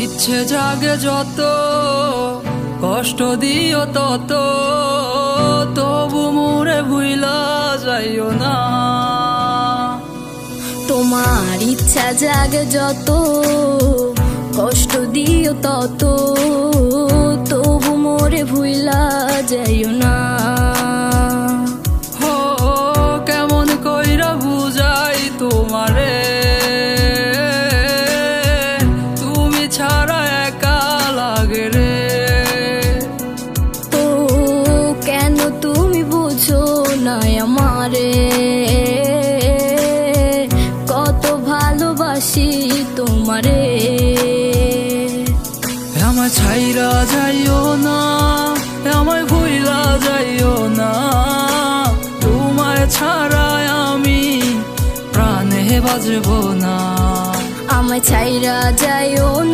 ইচ্ছে জাগে যত, কষ্ট দিও তত, তবু মোরে ভুইলা যাইও না। তোমার ইচ্ছা জাগে যত, কষ্ট দিও তত, তবু মোরে ভুইলা যাইও না। হো কেমন কইরা বুঝাই তোমারে, তুমি ছাড়া একা লাগে রে। তো কেন তুমি বুঝো না আমারে, কত ভালোবাসি তোমারে। আমায় ছাইরা যাইও না, আমায় ভুইলা যাইও না, তোমায় ছাড়া আমি প্রাণে বাজবো না। আমায় ছাইরা যাইও না।